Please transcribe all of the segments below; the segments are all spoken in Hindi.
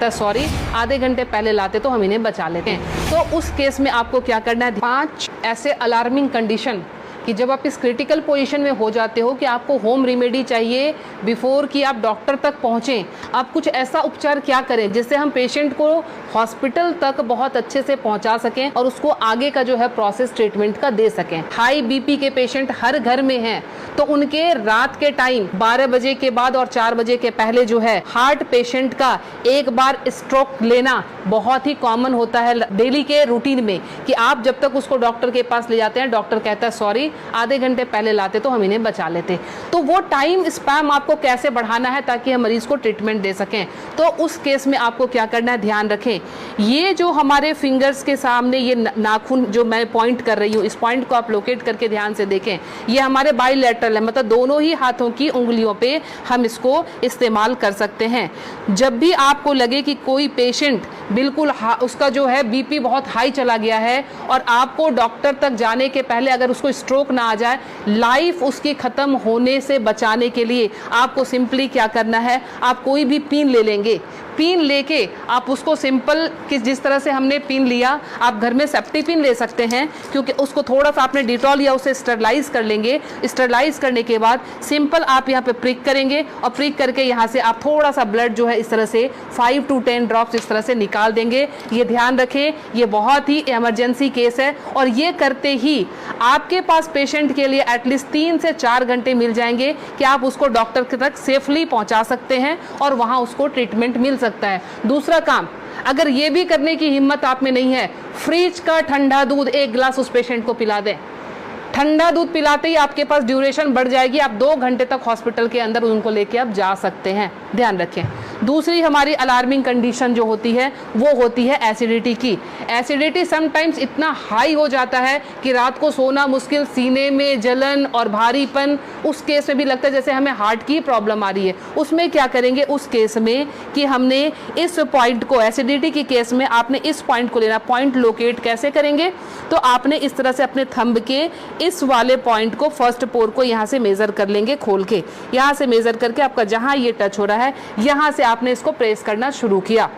कहता है सॉरी, आधे घंटे पहले लाते तो हम इन्हें बचा लेते हैं। तो उस केस में आपको क्या करना है, 5 ऐसे अलार्मिंग कंडीशन कि जब आप इस क्रिटिकल पोजीशन में हो जाते हो कि आपको होम रेमेडी चाहिए बिफोर कि आप डॉक्टर तक पहुँचें। आप कुछ ऐसा उपचार क्या करें जिससे हम पेशेंट को हॉस्पिटल तक बहुत अच्छे से पहुंचा सकें और उसको आगे का जो है प्रोसेस ट्रीटमेंट का दे सकें। हाई बीपी के पेशेंट हर घर में हैं, तो उनके रात के टाइम 12 बजे के बाद और 4 बजे के पहले जो है हार्ट पेशेंट का एक बार स्ट्रोक लेना बहुत ही कॉमन होता है डेली के रूटीन में, कि आप जब तक उसको डॉक्टर के पास ले जाते हैं, डॉक्टर कहता है सॉरी, आधे घंटे पहले लाते तो हम इन्हें बचा लेते। तो वो टाइम स्पैम आपको कैसे बढ़ाना है ताकि हम मरीज को ट्रीटमेंट दे सकें। तो उस केस में आपको क्या करना है, ध्यान रखें, ये जो हमारे फिंगर्स के सामने ये नाखून जो मैं पॉइंट कर रही हूँ, इस पॉइंट को आप लोकेट करके ध्यान से देखें, ये हमारे बाइलेटरल है, मतलब दोनों ही हाथों की उंगलियों पे हम इसको इस्तेमाल कर सकते हैं। जब भी आपको लगे कि कोई पेशेंट बिल्कुल उसका जो है बीपी बहुत हाई चला गया है और आपको डॉक्टर तक जाने के पहले अगर उसको स्ट्रोक ना आ जाए, लाइफ उसकी खत्म होने से बचाने के लिए आपको सिंपली क्या करना है, आप कोई भी पिन ले लेंगे, पिन लेके आप उसको सिंपल कि जिस तरह से हमने पिन लिया, आप घर में सेफ्टी पिन ले सकते हैं, क्योंकि उसको थोड़ा सा आपने डिटॉल या उसे स्टरलाइज कर लेंगे। स्टरलाइज करने के बाद सिंपल आप यहाँ पे प्रिक करेंगे और प्रिक करके यहाँ से आप थोड़ा सा ब्लड जो है इस तरह से 5 to 10 ड्रॉप्स इस तरह से निकाल देंगे। ये ध्यान रखें, ये बहुत ही इमरजेंसी केस है और ये करते ही आपके पास पेशेंट के लिए एटलीस्ट 3 से 4 घंटे मिल जाएंगे कि आप उसको डॉक्टर तक सेफली पहुँचा सकते हैं और वहाँ उसको ट्रीटमेंट मिल सकता है। दूसरा काम, अगर ये भी करने की हिम्मत आप में नहीं है, फ्रिज का ठंडा दूध 1 गिलास उस पेशेंट को पिला दें। ठंडा दूध पिलाते ही आपके पास ड्यूरेशन बढ़ जाएगी, आप 2 घंटे तक हॉस्पिटल के अंदर उनको लेके आप जा सकते हैं। ध्यान रखें। दूसरी हमारी अलार्मिंग कंडीशन जो होती है वो होती है एसिडिटी की। एसिडिटी समटाइम्स इतना हाई हो जाता है कि रात को सोना मुश्किल, सीने में जलन और भारीपन, उस केस में भी लगता है जैसे हमें हार्ट की प्रॉब्लम आ रही है। उसमें क्या करेंगे, उस केस में कि हमने इस पॉइंट को, एसिडिटी के केस में आपने इस पॉइंट को लेना। पॉइंट लोकेट कैसे करेंगे, तो आपने इस तरह से अपने थंब के इस वाले पॉइंट को, फर्स्ट पोर को यहाँ से मेजर कर लेंगे, खोल के यहाँ से मेजर करके आपका जहाँ ये टच हो रहा है यहाँ से आपने इसको प्रेस करना शुरू किया।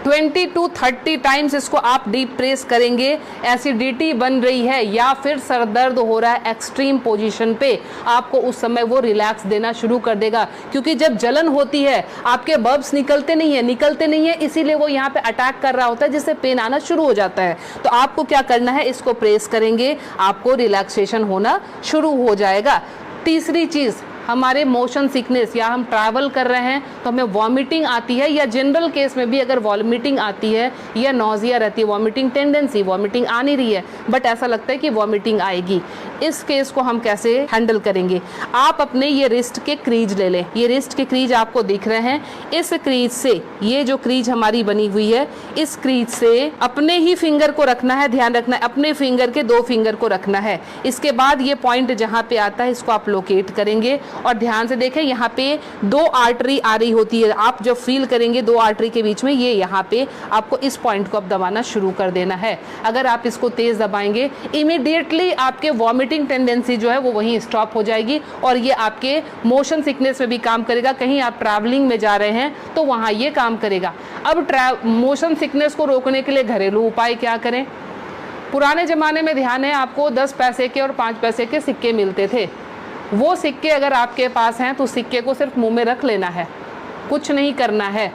20 to 30 टाइम्स इसको आप डीप प्रेस करेंगे। एसिडिटी बन रही है या फिर सर दर्द हो रहा है एक्सट्रीम पोजीशन पे, आपको उस समय वो रिलैक्स देना शुरू कर देगा, क्योंकि जब जलन होती है आपके बब्स निकलते नहीं है, इसीलिए वो यहाँ पे अटैक कर रहा होता है, जिससे पेन आना शुरू हो जाता है। तो आपको क्या करना है, इसको प्रेस करेंगे, आपको रिलैक्सेशन होना शुरू हो जाएगा। तीसरी चीज़, हमारे मोशन सिकनेस या हम ट्रैवल कर रहे हैं तो हमें वॉमिटिंग आती है, या जनरल केस में भी अगर वॉमिटिंग आती है या नॉजिया रहती है, वॉमिटिंग टेंडेंसी, वॉमिटिंग आ नहीं रही है बट ऐसा लगता है कि वॉमिटिंग आएगी, इस केस को हम कैसे हैंडल करेंगे। आप अपने ये रिस्ट के क्रीज ले लें, ये रिस्ट के क्रीज आपको दिख रहे हैं, इस क्रीज से, ये जो क्रीज हमारी बनी हुई है, इस क्रीज से अपने ही फिंगर को रखना है, ध्यान रखना है, अपने फिंगर के 2 फिंगर को रखना है। इसके बाद ये पॉइंट जहाँ पे आता है इसको आप लोकेट करेंगे और ध्यान से देखें, यहाँ पे 2 आर्टरी आ रही होती है, आप जब फील करेंगे 2 आर्टरी के बीच में, ये यहाँ पे आपको इस पॉइंट को अब दबाना शुरू कर देना है। अगर आप इसको तेज दबाएंगे, इमीडिएटली आपके वॉमिटिंग टेंडेंसी जो है वो वहीं स्टॉप हो जाएगी और ये आपके मोशन सिकनेस में भी काम करेगा। कहीं आप ट्रैवलिंग में जा रहे हैं तो वहाँ ये काम करेगा। अब मोशन सिकनेस को रोकने के लिए घरेलू उपाय क्या करें। पुराने ज़माने में ध्यान है आपको 10 पैसे के और 5 पैसे के सिक्के मिलते थे, वो सिक्के अगर आपके पास हैं तो सिक्के को सिर्फ मुंह में रख लेना है, कुछ नहीं करना है।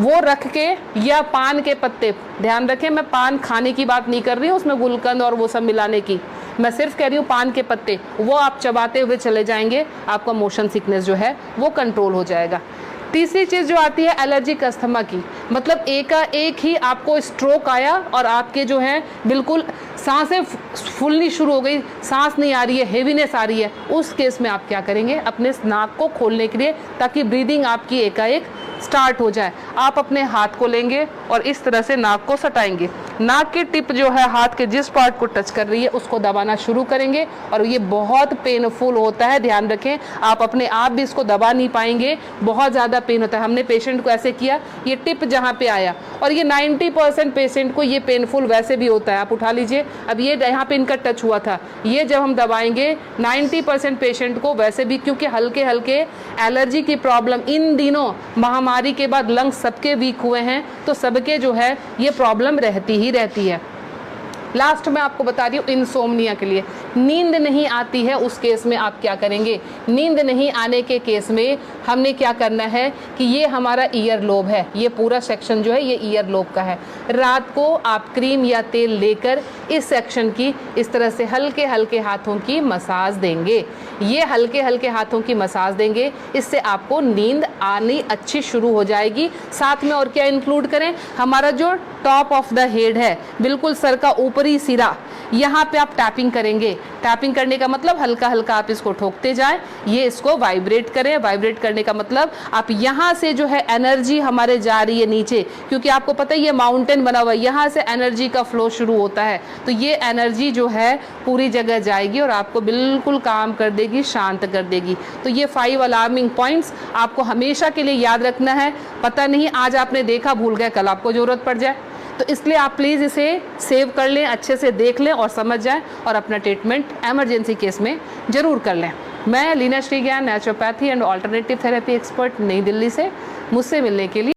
वो रख के, या पान के पत्ते, ध्यान रखें मैं पान खाने की बात नहीं कर रही हूँ, उसमें गुलकंद और वो सब मिलाने की, मैं सिर्फ कह रही हूँ पान के पत्ते, वो आप चबाते हुए चले जाएंगे, आपका मोशन सिकनेस जो है वो कंट्रोल हो जाएगा। तीसरी चीज़ जो आती है एलर्जिक अस्थमा की, मतलब एक ही आपको स्ट्रोक आया और आपके जो है बिल्कुल सांसें फूलनी शुरू हो गई, सांस नहीं आ रही है, हेवीनेस आ रही है, उस केस में आप क्या करेंगे, अपने नाक को खोलने के लिए, ताकि ब्रीदिंग आपकी एकाएक स्टार्ट हो जाए, आप अपने हाथ को लेंगे और इस तरह से नाक को सटाएंगे। नाक की टिप जो है हाथ के जिस पार्ट को टच कर रही है उसको दबाना शुरू करेंगे और ये बहुत पेनफुल होता है, ध्यान रखें। आप अपने आप भी इसको दबा नहीं पाएंगे, बहुत ज़्यादा पेन होता है। हमने पेशेंट को ऐसे किया, ये टिप जहाँ पे आया, और ये 90% पेशेंट को ये पेनफुल वैसे भी होता है। आप उठा लीजिए, अब ये यहाँ पे इनका टच हुआ था, ये जब हम दबाएंगे 90% पेशेंट को वैसे भी, क्योंकि हल्के हल्के एलर्जी की प्रॉब्लम इन दिनों महामारी के बाद लंग्स सबके वीक हुए हैं, तो सबके जो है ये प्रॉब्लम रहती ही रहती है। लास्ट में आपको बता रही हूँ इंसोम्निया के लिए, नींद नहीं आती है उस केस में आप क्या करेंगे। नींद नहीं आने के केस में हमने क्या करना है कि ये हमारा ईयर लोब है, ये पूरा सेक्शन जो है ये ईयर लोब का है। रात को आप क्रीम या तेल लेकर इस सेक्शन की इस तरह से हल्के हल्के हाथों की मसाज देंगे। ये हल्के हल्के हाथों की मसाज देंगे, इससे आपको नींद आनी अच्छी शुरू हो जाएगी। साथ में और क्या इंक्लूड करें, हमारा जो टॉप ऑफ द हेड है, बिल्कुल सर का ऊपरी सिरा, यहाँ पे आप टैपिंग करेंगे। टैपिंग करने का मतलब हल्का हल्का आप इसको ठोकते जाएं, ये इसको वाइब्रेट करें। वाइब्रेट करने का मतलब आप यहाँ से जो है एनर्जी हमारे जा रही है नीचे, क्योंकि आपको पता है ये माउंटेन बना हुआ है, यहाँ से एनर्जी का फ्लो शुरू होता है, तो ये एनर्जी जो है पूरी जगह जाएगी और आपको बिल्कुल काम कर देगी, शांत कर देगी। तो ये 5 अलार्मिंग पॉइंट्स आपको हमेशा के लिए याद रखना है। पता नहीं आज आपने देखा, भूल गए, कल आपको जरूरत पड़ जाए, तो इसलिए आप प्लीज़ इसे सेव कर लें, अच्छे से देख लें और समझ जाएं, और अपना ट्रीटमेंट एमरजेंसी केस में ज़रूर कर लें। मैं Leena Shrigyan, naturopathy and alternative therapy expert, Nai Delhi से। मुझसे मिलने के लिए